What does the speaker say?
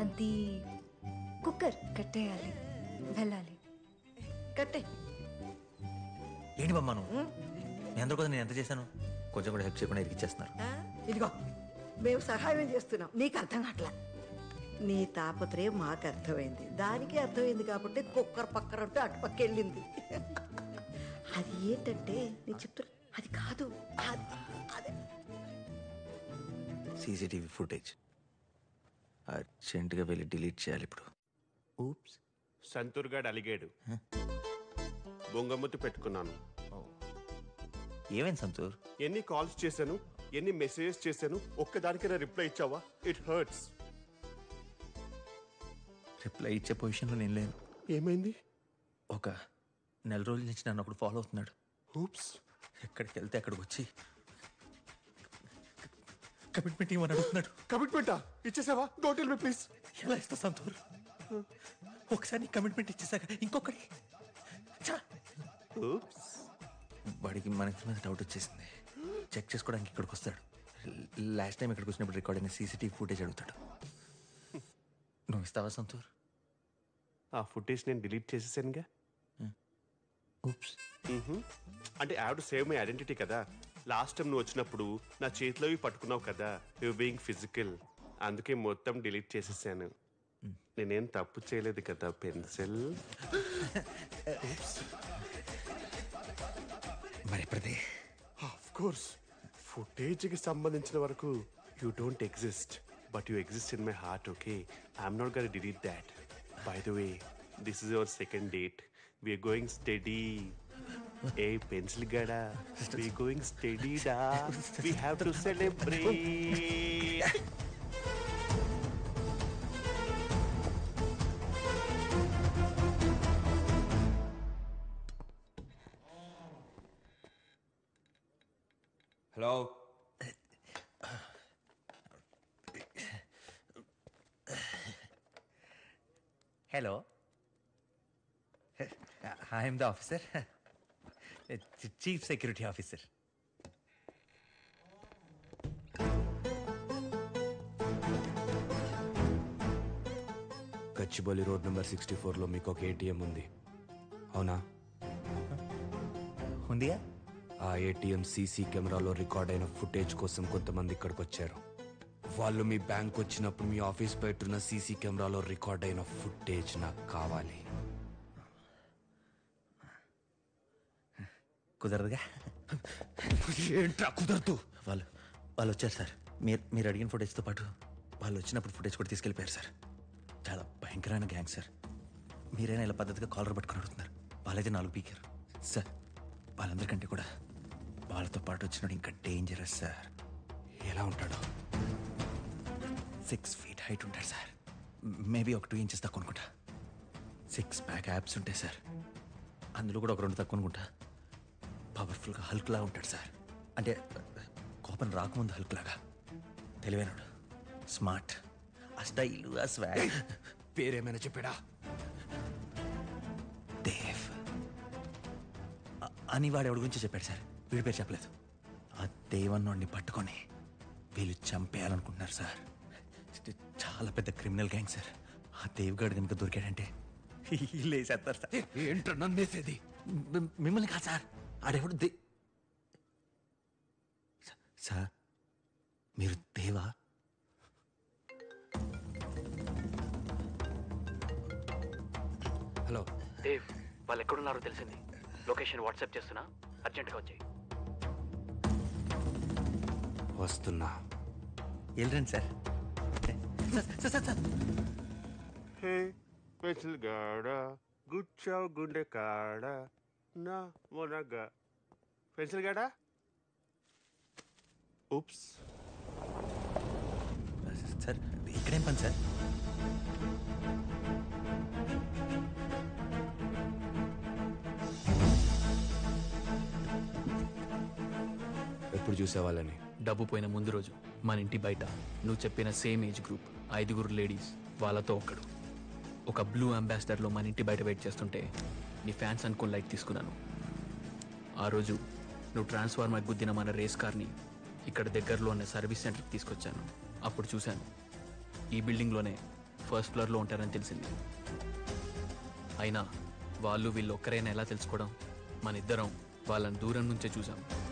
అది కుక్కర్ కట్టేయాలి, వెళ్ళాలి. కట్టే. ఏంటి బామ్మ నువ్వు? మీ అందరి కోసం నేను ఎంత చేశాను? కొంచెం కూడా హెల్ప్ చేయకుండా ఇరికిచ్చేస్తున్నారు. ఇదిగో మేము సహాయం చేస్తున్నాం, నీకు అర్థం కావట్లా. నీ తాపత్రయం మాకు అర్థమైంది, దానికి అర్థమైంది కాబట్టి కుక్కర్ పక్కన అంటూ అటుపక్క వెళ్ళింది. అది ఏంటంటే నేను చెప్తున్నా, అది కాదు, అదే సీసీటీవీ ఫుటేజ్ అర్జెంటుగా వెళ్ళి డిలీట్ చేయాలి ఇప్పుడు. ఊప్స్. సంతూర్ గాడు అలిగాడు, బొంగముద్దు పెట్టుకున్నాను. ఏమైంది సంతూర్? ఎన్ని కాల్స్ చేశాను, ఎన్ని మెసేజెస్ చేశాను, ఒక్కదానికైనా రిప్లై ఇచ్చావా? It hurts. రిప్లై ఇచ్చే పొజిషన్లో నేను లేను. ఏమైంది? ఒక నెల రోజుల నుంచి నన్ను ఒకడు ఫాలో అవుతున్నాడు. ఊప్స్. ఎక్కడికి వెళ్తే అక్కడికి వచ్చి కమిట్మెంట్ ఇవ్వని అడుగుతున్నాడు. కమిట్మెంటా? ఇచ్చేసావా? Don't tell me please. ఎలా ఇస్తా సంతూర్? ఒకసారి కమిట్మెంట్ ఇచ్చేసాక ఇంకొకటి. వాడికి మన ఇద్దరి మీద డౌట్ వచ్చేసింది. చెక్ చేసుకోవడానికి ఇక్కడికి వస్తాడు. లాస్ట్ టైం ఇక్కడికి వచ్చినప్పుడు రికార్డ్ అయిన సీసీటీవీ ఫుటేజ్ అడుగుతాడు. నువ్వు ఇస్తావా సంతూర్? ఆ ఫుటేజ్ నేను డిలీట్ చేసేసానుగా. ఊప్స్. అంటే I have to save my identity కదా. లాస్ట్ టైం నువ్వు వచ్చినప్పుడు నా చేతిలోవి పట్టుకున్నావు కదా, యు బీయింగ్ ఫిజికల్, అందుకే మొత్తం డిలీట్ చేసేసాను. నేనేం తప్పు చేయలేదు కదా పెన్సిల్. మరి ఎప్పటిదే? ఆఫ్ కోర్స్, ఫుటేజ్కి సంబంధించిన వరకు you don't exist, but you exist in my heart. Okay, I'm not gonna delete that. By the way, this is our second date. We're going study. A pencil గడా, we're going study డా. We have to celebrate. Hello. Hello, I'm the officer, chief security officer. Gachibowli road number 64లో మీకు ఒక ATM ఉంది, అవునా? ఉందియా? ఆ ATM CC కెమెరాలో రికార్డ్ అయిన ఫుటేజ్ కోసం కొంతమంది ఇక్కడికి వచ్చారు. వాళ్ళు మీ బ్యాంక్ వచ్చినప్పుడు మీ ఆఫీస్ బయట సీసీ కెమెరాలో రికార్డ్ అయిన ఫుటేజ్ నాకు కావాలి. కుదరదుగా. ఏంట్రా కుదరదు? వాళ్ళు వచ్చారు సార్. మీరు అడిగిన ఫుటేజ్తో పాటు వాళ్ళు వచ్చినప్పుడు ఫుటేజ్ కూడా తీసుకెళ్ళిపోయారు సార్. చాలా భయంకరమైన గ్యాంగ్ సార్. మీరైనా ఇలా పద్ధతిగా కాలర్ పట్టుకుని అడుగుతున్నారు. వాళ్ళైతే 4 పీకారు సార్. వాళ్ళందరికంటే కూడా వాళ్ళతో పాటు వచ్చినాడు ఇంకా డేంజరస్ సార్. ఎలా ఉంటాడు? 6 feet హైట్ ఉంటాడు సార్. మేబీ ఒక 2 inches తక్కువ అనుకుంటా. 6 pack abs ఉంటాయి సార్. అందులో కూడా ఒక 2 తక్కువ అనుకుంటా. పవర్ఫుల్గా హల్క్లా ఉంటాడు సార్. అంటే కోపం రాకముందు హల్క్ లాగా. తెలివైనడు, స్మార్ట్, ఆ స్టైలు, ఆ స్వాగ్. పేరేమైనా చెప్పాడా? దేవ్ అని వాడు ఎవడి గురించి చెప్పాడు సార్. వీడి పేరు చెప్పలేదు. ఆ దేవన్నోడిని పట్టుకొని వీళ్ళు చంపేయాలనుకుంటున్నారు సార్. చాలా పెద్ద క్రిమినల్ గ్యాంగ్ సార్. ఆ దేవ్గాడు కనుక దొరికాడంటే లేసేస్తారు సార్. ఏంట్రా నన్నేసేది? మిమ్మల్ని కాదు సార్, ఆడెవడు సార్. మీరు దేవా? హలో దేవ్, వాళ్ళు ఎక్కడున్నారో తెలిసింది. లొకేషన్ వాట్సాప్ చేస్తున్నా, అర్జెంట్గా వచ్చాయి. వస్తున్నా. వెళ్ళండి సార్. సార్ హే పెన్సిల్ గాడా, గుచ్చావు గుండె కాడా నా మొనగా. పెన్సిల్ గాడా. ఊప్స్. సార్ ఇక్కడేం పని సార్? ఎప్పుడు చూసేవాళ్ళని? డబ్బు పోయిన ముందు రోజు మన ఇంటి బయట నువ్వు చెప్పిన సేమ్ ఏజ్ గ్రూప్ 5 లేడీస్, వాళ్ళతో ఒక్కడు. ఒక బ్లూ అంబాసిడర్లో మన ఇంటి బయట వెయిట్ చేస్తుంటే నీ ఫ్యాన్స్ అనుకుని లైట్ తీసుకున్నాను. ఆ రోజు నువ్వు ట్రాన్స్ఫార్మర్ గుద్దిన మన రేస్ కార్ని ఇక్కడ దగ్గరలో ఉన్న సర్వీస్ సెంటర్కి తీసుకొచ్చాను. అప్పుడు చూశాను ఈ బిల్డింగ్లోనే ఫస్ట్ ఫ్లోర్లో ఉంటారని తెలిసింది. అయినా వాళ్ళు వీళ్ళు ఒక్కరైనా ఎలా తెలుసుకోవడం? మన ఇద్దరం వాళ్ళని దూరం నుంచే చూసాం.